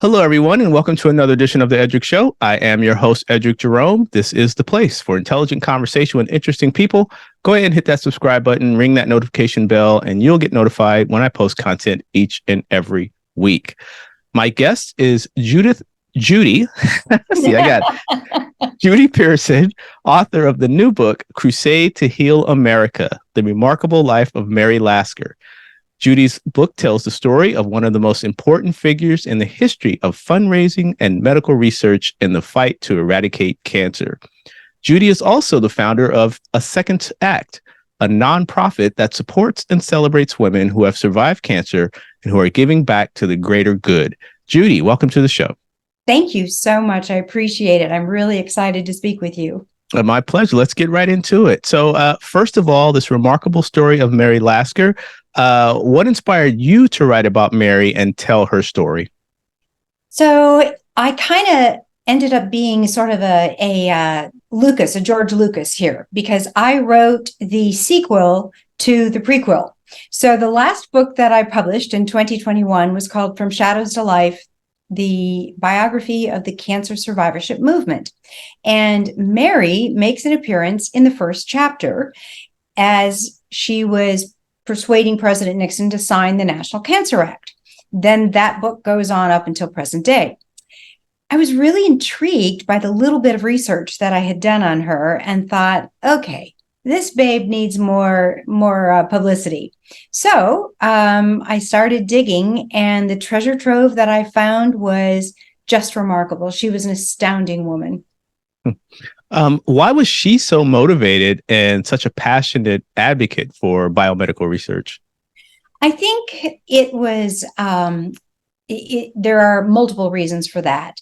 Hello, everyone, and welcome to another edition of the Edric Show. I am your host, Edric Jerome. This is the place for intelligent conversation with interesting people. Go ahead and hit that subscribe button, ring that notification bell, and you'll get notified when I post content each and every week. My guest is Judy. See, I got it. Judy Pearson, author of the new book, Crusade to Heal America, The Remarkable Life of Mary Lasker. Judy's book tells the story of one of the most important figures in the history of fundraising and medical research in the fight to eradicate cancer. Judy is also the founder of A Second Act, a nonprofit that supports and celebrates women who have survived cancer and who are giving back to the greater good. Judy, welcome to the show. Thank you so much. I appreciate it. I'm really excited to speak with you. My pleasure. Let's get right into it. So first of all, this remarkable story of Mary Lasker. What inspired you to write about Mary and tell her story? So I kind of ended up being sort of a George Lucas here, because I wrote the sequel to the prequel. So the last book that I published in 2021 was called From Shadows to Life, the biography of the cancer survivorship movement. And Mary makes an appearance in the first chapter as she was persuading President Nixon to sign the National Cancer Act. Then that book goes on up until present day. I was really intrigued by the little bit of research that I had done on her and thought, okay, this babe needs more publicity. So I started digging, and the treasure trove that I found was just remarkable. She was an astounding woman. Why was she so motivated and such a passionate advocate for biomedical research? I think it was, there are multiple reasons for that.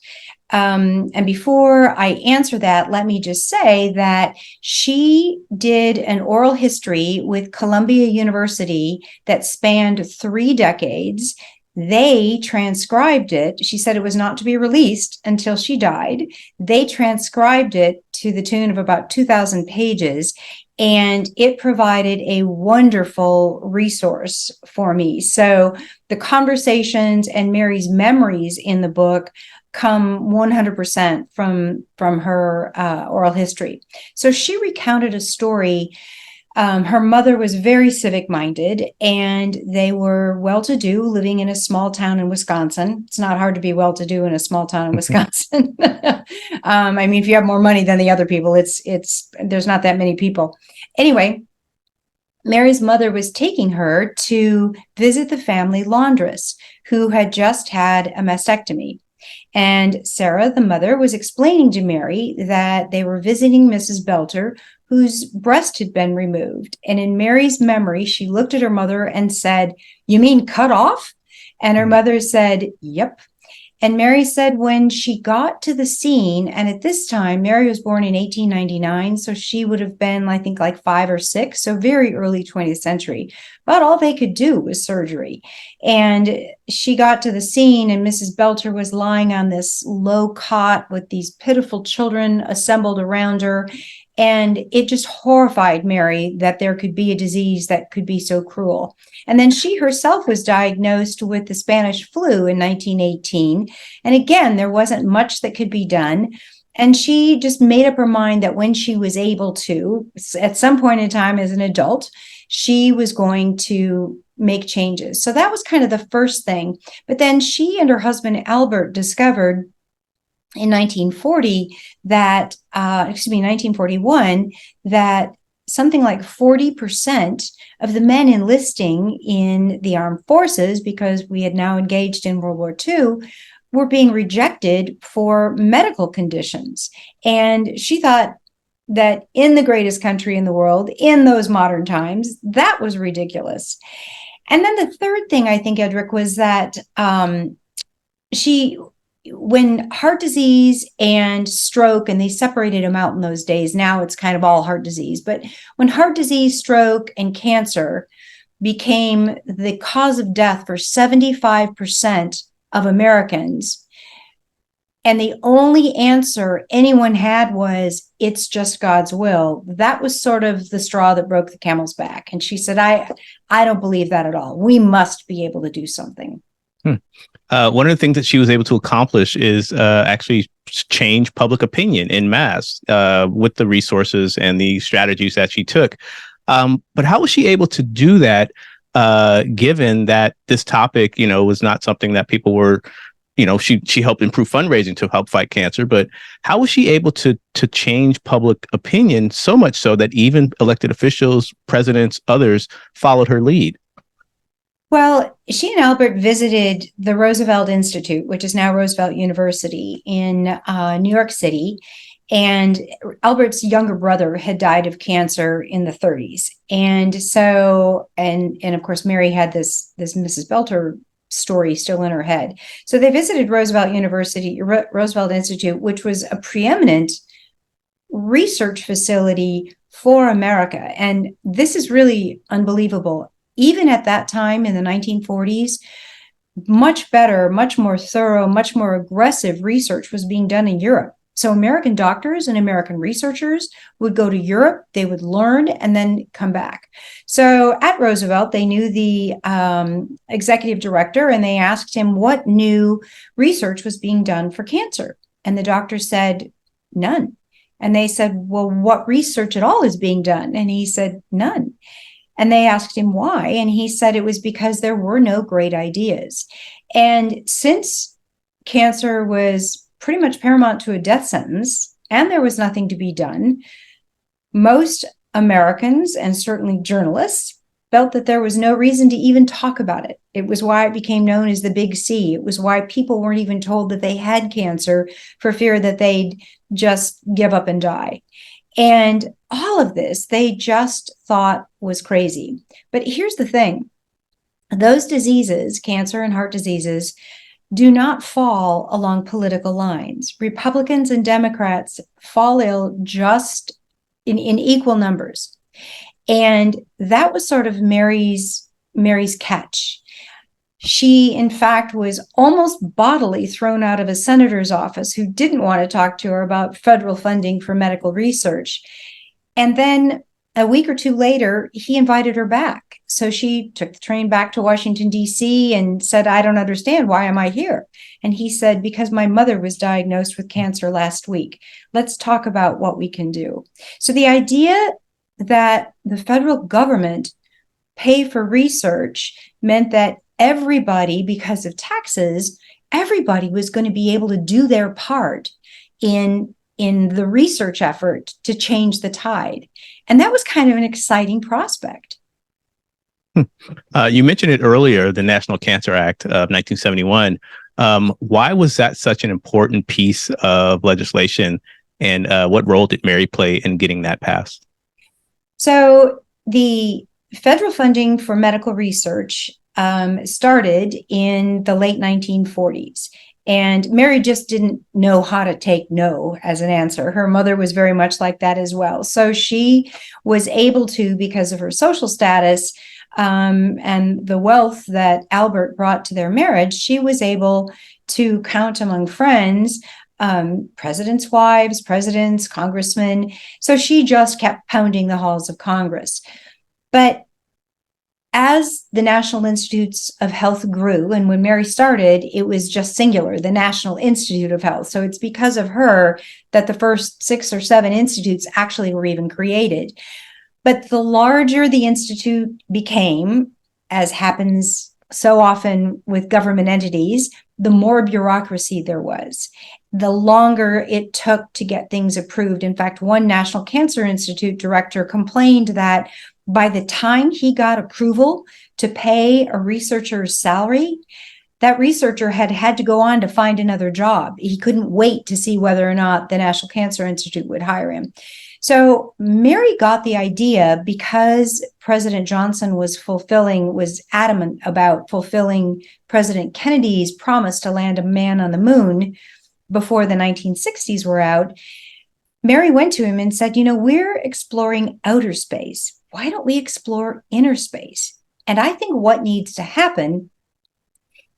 And before I answer that, let me just say that she did an oral history with Columbia University that spanned 3 decades. They transcribed it. She said it was not to be released until she died. They transcribed it to the tune of about 2,000 pages, and it provided a wonderful resource for me. So the conversations and Mary's memories in the book come 100% from her oral history. So she recounted a story. Her mother was very civic-minded, and they were well-to-do, living in a small town in Wisconsin. It's not hard to be well-to-do in a small town in Wisconsin. I mean, if you have more money than the other people, there's not that many people. Anyway, Mary's mother was taking her to visit the family laundress, who had just had a mastectomy. And Sarah, the mother, was explaining to Mary that they were visiting Mrs. Belter, whose breast had been removed. And in Mary's memory, she looked at her mother and said, "You mean cut off?" And her mother said, "Yep." And Mary said when she got to the scene, and at this time, Mary was born in 1899, so she would have been, I think, like 5 or 6, so very early 20th century. But all they could do was surgery. And she got to the scene, and Mrs. Belter was lying on this low cot with these pitiful children assembled around her. And it just horrified Mary that there could be a disease that could be so cruel. And then she herself was diagnosed with the Spanish flu in 1918. And again, there wasn't much that could be done. And she just made up her mind that when she was able to, at some point in time as an adult, she was going to make changes. So that was kind of the first thing. But then she and her husband, Albert, discovered in 1941, that something like 40% of the men enlisting in the armed forces, because we had now engaged in World War II, were being rejected for medical conditions. And she thought that in the greatest country in the world, in those modern times, that was ridiculous. And then the third thing, I think, Edric, was that when heart disease and stroke, and they separated them out in those days, now it's kind of all heart disease, but when heart disease, stroke, and cancer became the cause of death for 75% of Americans, and the only answer anyone had was, "It's just God's will," that was sort of the straw that broke the camel's back. And she said, I don't believe that at all. We must be able to do something. One of the things that she was able to accomplish is actually change public opinion in mass with the resources and the strategies that she took. But how was she able to do that, given that this topic, was not something that people were, she helped improve fundraising to help fight cancer, but how was she able to change public opinion so much so that even elected officials, presidents, others followed her lead? Well, she and Albert visited the Roosevelt Institute, which is now Roosevelt University in New York City. And Albert's younger brother had died of cancer in the 30s. And so, and of course, Mary had this Mrs. Belter story still in her head. So they visited Roosevelt University, Roosevelt Institute, which was a preeminent research facility for America. And this is really unbelievable. Even at that time in the 1940s, much better, much more thorough, much more aggressive research was being done in Europe. So American doctors and American researchers would go to Europe, they would learn, and then come back. So at Roosevelt, they knew the executive director, and they asked him what new research was being done for cancer. And the doctor said, none. And they said, well, what research at all is being done? And he said, none. And they asked him why. And he said it was because there were no great ideas. And since cancer was pretty much paramount to a death sentence, and there was nothing to be done, most Americans, and certainly journalists, felt that there was no reason to even talk about it. It was why it became known as the Big C. It was why people weren't even told that they had cancer for fear that they'd just give up and die. And all of this, they just thought was crazy. But here's the thing. Those diseases, cancer and heart diseases, do not fall along political lines. Republicans and Democrats fall ill just in equal numbers. And that was sort of Mary's catch. She, in fact, was almost bodily thrown out of a senator's office who didn't want to talk to her about federal funding for medical research. And then a week or two later, he invited her back. So she took the train back to Washington, D.C. and said, I don't understand. Why am I here? And he said, because my mother was diagnosed with cancer last week. Let's talk about what we can do. So the idea that the federal government pay for research meant that everybody, because of taxes, everybody was going to be able to do their part in the research effort to change the tide. And that was kind of an exciting prospect. You mentioned it earlier, the National Cancer Act of 1971. Why was that such an important piece of legislation, and what role did Mary play in getting that passed? So the federal funding for medical research started in the late 1940s. And Mary just didn't know how to take no as an answer. Her mother was very much like that as well. So she was able to, because of her social status and the wealth that Albert brought to their marriage, she was able to count among friends presidents' wives, presidents, congressmen. So she just kept pounding the halls of Congress. But as the National Institutes of Health grew, and when Mary started, it was just singular, the National Institute of Health. So it's because of her that the first 6 or 7 institutes actually were even created. But the larger the institute became, as happens so often with government entities, the more bureaucracy there was, the longer it took to get things approved. In fact, one National Cancer Institute director complained that by the time he got approval to pay a researcher's salary, that researcher had to go on to find another job. He couldn't wait to see whether or not the National Cancer Institute would hire him. So Mary got the idea because President Johnson was adamant about fulfilling President Kennedy's promise to land a man on the moon before the 1960s were out. Mary went to him and said, we're exploring outer space. Why don't we explore inner space? And I think what needs to happen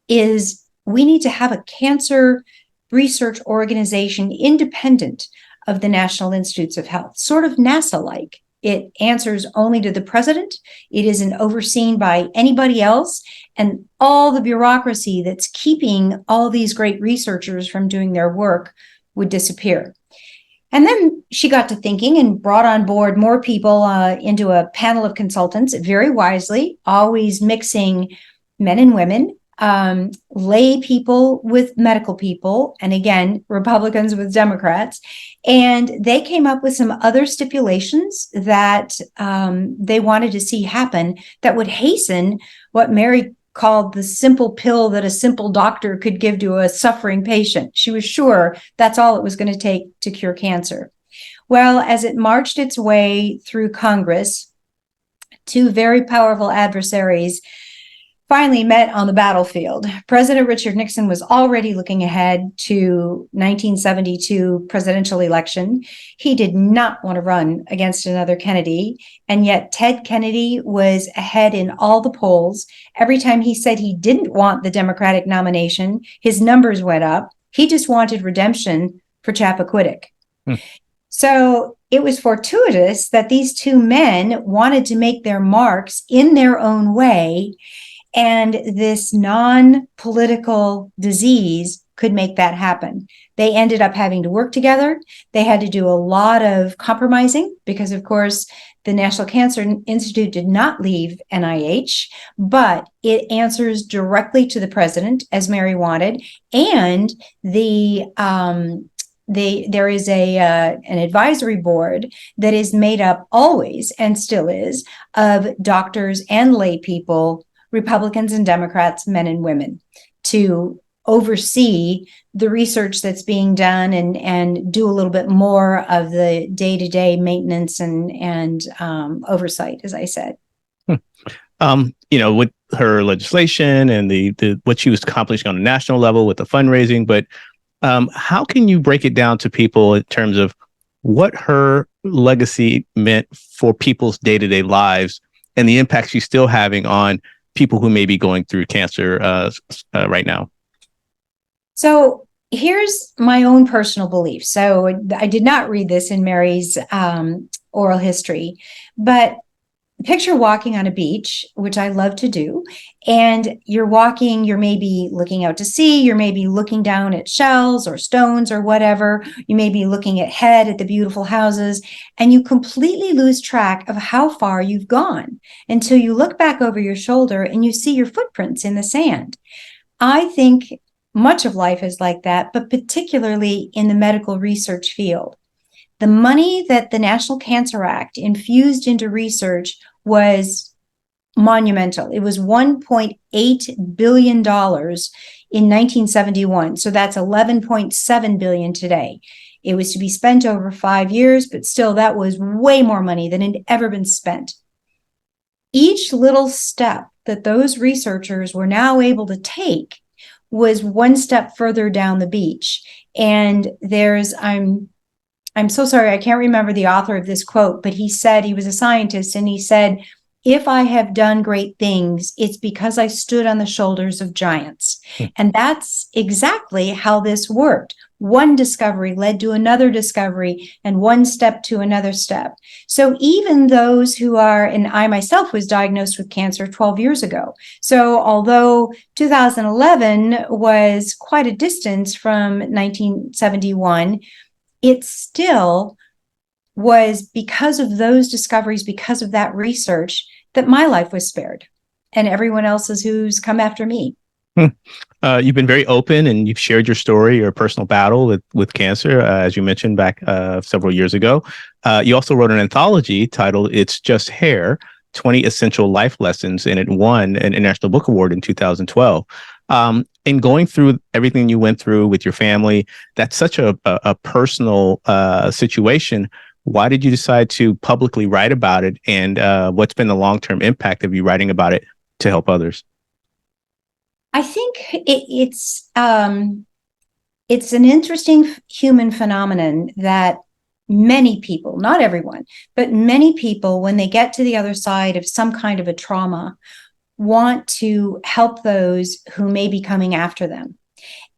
is we need to have a cancer research organization independent of the National Institutes of Health, sort of NASA-like. It answers only to the president. It isn't overseen by anybody else. And all the bureaucracy that's keeping all these great researchers from doing their work would disappear. And then she got to thinking and brought on board more people into a panel of consultants, very wisely, always mixing men and women, lay people with medical people, and again, Republicans with Democrats. And they came up with some other stipulations that they wanted to see happen that would hasten what Mary called the simple pill that a simple doctor could give to a suffering patient. She was sure that's all it was going to take to cure cancer. Well, as it marched its way through Congress, two very powerful adversaries finally met on the battlefield. President Richard Nixon was already looking ahead to 1972 presidential election. He did not want to run against another Kennedy, and yet Ted Kennedy was ahead in all the polls. Every time he said he didn't want the Democratic nomination, his numbers went up. He just wanted redemption for Chappaquiddick. So it was fortuitous that these two men wanted to make their marks in their own way, and this non-political disease could make that happen. They ended up having to work together. They had to do a lot of compromising because, of course, the National Cancer Institute did not leave NIH, but it answers directly to the president, as Mary wanted, and there is an advisory board that is made up always and still is of doctors and lay people, Republicans and Democrats, men and women, to oversee the research that's being done and do a little bit more of the day-to-day maintenance and oversight, as I said. With her legislation and the what she was accomplishing on a national level with the fundraising, but how can you break it down to people in terms of what her legacy meant for people's day-to-day lives and the impact she's still having on people who may be going through cancer right now? So here's my own personal belief. So I did not read this in Mary's oral history, but picture walking on a beach, which I love to do, and you're walking, you're maybe looking out to sea, you're maybe looking down at shells or stones or whatever, you may be looking ahead at the beautiful houses, and you completely lose track of how far you've gone until you look back over your shoulder and you see your footprints in the sand. I think much of life is like that, but particularly in the medical research field. The money that the National Cancer Act infused into research was monumental. It was $1.8 billion in 1971. So that's $11.7 billion today. It was to be spent over 5 years, but still that was way more money than had ever been spent. Each little step that those researchers were now able to take was one step further down the beach. And I'm so sorry, I can't remember the author of this quote, but he said, he was a scientist, and he said, if I have done great things, it's because I stood on the shoulders of giants. And that's exactly how this worked. One discovery led to another discovery and one step to another step. So even those who are, and I myself was diagnosed with cancer 12 years ago. So although 2011 was quite a distance from 1971, it still was because of those discoveries, because of that research, that my life was spared and everyone else's who's come after me. You've been very open and you've shared your story, your personal battle with cancer, as you mentioned back several years ago. You also wrote an anthology titled It's Just Hair, 20 Essential Life Lessons, and it won an International Book Award in 2012. And going through everything you went through with your family, that's such a personal situation. Why did you decide to publicly write about it? And what's been the long-term impact of you writing about it to help others? I think it's an interesting human phenomenon that many people, not everyone, but many people, when they get to the other side of some kind of a trauma, want to help those who may be coming after them.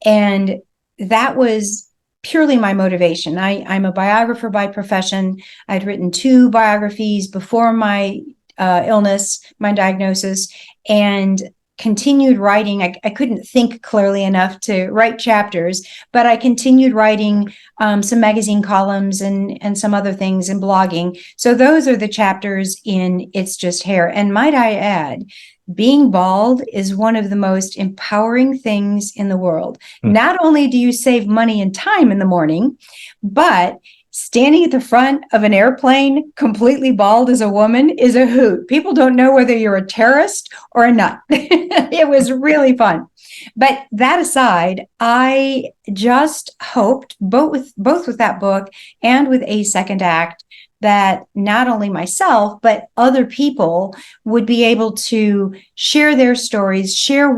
And that was purely my motivation. I'm a biographer by profession. I'd written 2 biographies before my illness, my diagnosis, and continued writing. I couldn't think clearly enough to write chapters, but I continued writing some magazine columns and some other things and blogging. So those are the chapters in It's Just Hair. And might I add, being bald is one of the most empowering things in the world. Not only do you save money and time in the morning, but standing at the front of an airplane completely bald as a woman is a hoot. People don't know whether you're a terrorist or a nut. It was really fun. But that aside, I just hoped, both with that book and with A Second Act, that not only myself, but other people would be able to share their stories, share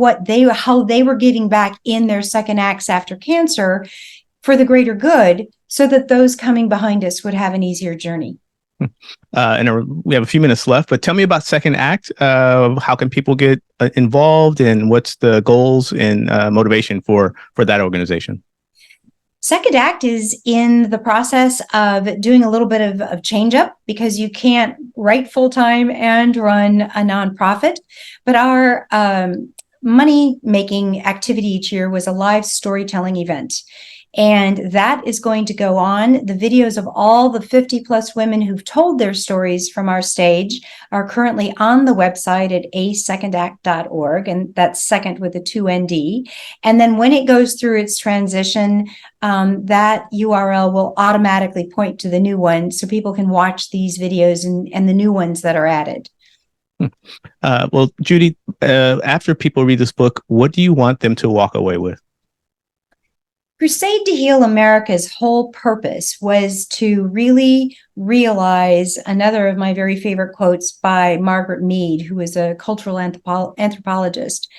how they were giving back in their second acts after cancer for the greater good, so that those coming behind us would have an easier journey. And we have a few minutes left, but tell me about Second Act. How can people get involved, and what's the goals and motivation for that organization? Second Act is in the process of doing a little bit of change up, because you can't write full time and run a nonprofit. But our money making activity each year was a live storytelling event. And that is going to go on. The videos of all the 50 plus women who've told their stories from our stage are currently on the website at asecondact.org. And that's second with a 2ND. And then when it goes through its transition, that URL will automatically point to the new one, so people can watch these videos and the new ones that are added. Well, Judy, after people read this book, what do you want them to walk away with? Crusade to Heal America's whole purpose was to really realize another of my very favorite quotes by Margaret Mead, who is a cultural anthropologist.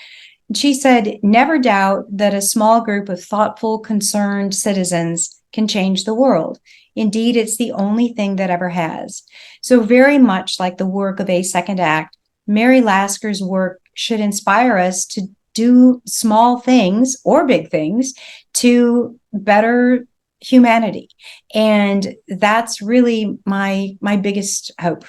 She said, "Never doubt that a small group of thoughtful, concerned citizens can change the world. Indeed, it's the only thing that ever has." So very much like the work of A Second Act, Mary Lasker's work should inspire us to do small things or big things to better humanity. And that's really my biggest hope.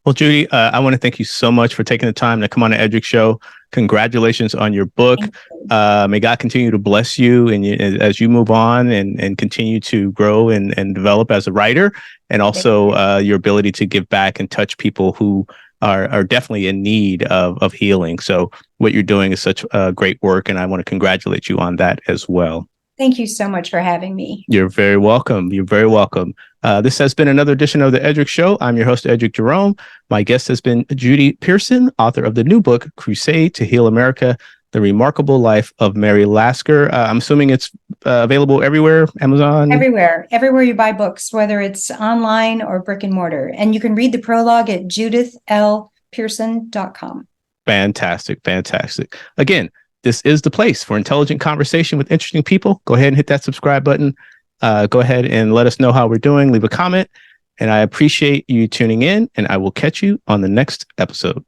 Well, Judy, I want to thank you so much for taking the time to come on the Edric Show. Congratulations on your book. May God continue to bless you and as you move on and continue to grow and develop as a writer, and also your ability to give back and touch people who are definitely in need of healing. So what you're doing is such great work, and I want to congratulate you on that as well. Thank you so much for having me. You're very welcome. You're very welcome. This has been another edition of the Edric Show. I'm your host, Edric Jerome. My guest has been Judy Pearson, author of the new book, Crusade to Heal America, The Remarkable Life of Mary Lasker. I'm assuming it's available everywhere, Amazon? Everywhere you buy books, whether it's online or brick and mortar. And you can read the prologue at judithlpearson.com. Fantastic. Again, this is the place for intelligent conversation with interesting people. Go ahead and hit that subscribe button. Go ahead and let us know how we're doing. Leave a comment. And I appreciate you tuning in, and I will catch you on the next episode.